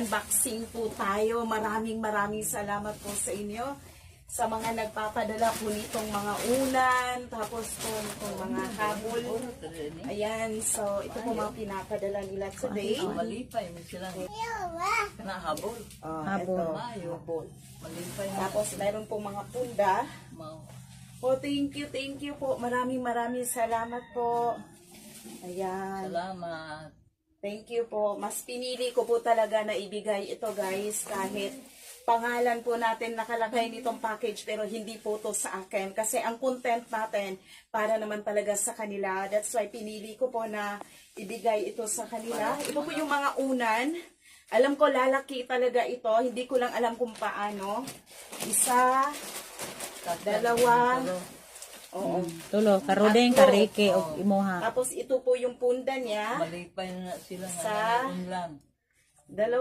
mag-unboxing po tayo. Maraming salamat po sa inyo. Sa mga nagpapadala po nitong mga unan, tapos po itong mga habol. Ayan, so ito po mga pinapadala nila today. Malipay mo sila. Na habol. Habol. Malipay mo. Tapos meron po mga punda. Oh, thank you po. Maraming salamat po. Ayan. Salamat. Thank you po. Mas pinili ko po talaga na ibigay ito guys kahit pangalan po natin nakalagay nitong package pero hindi po to sa akin. Kasi ang content natin para naman talaga sa kanila. That's why pinili ko po na ibigay ito sa kanila. Ito po yung mga unan. Alam ko lalaki talaga ito. Hindi ko lang alam kung paano. Isa, dalawa, oo. Tulo, karudeng, karike, o imuha. Tapos ito po yung punda niya. Malipay na sila. Sa Ngayon lang. dalawa.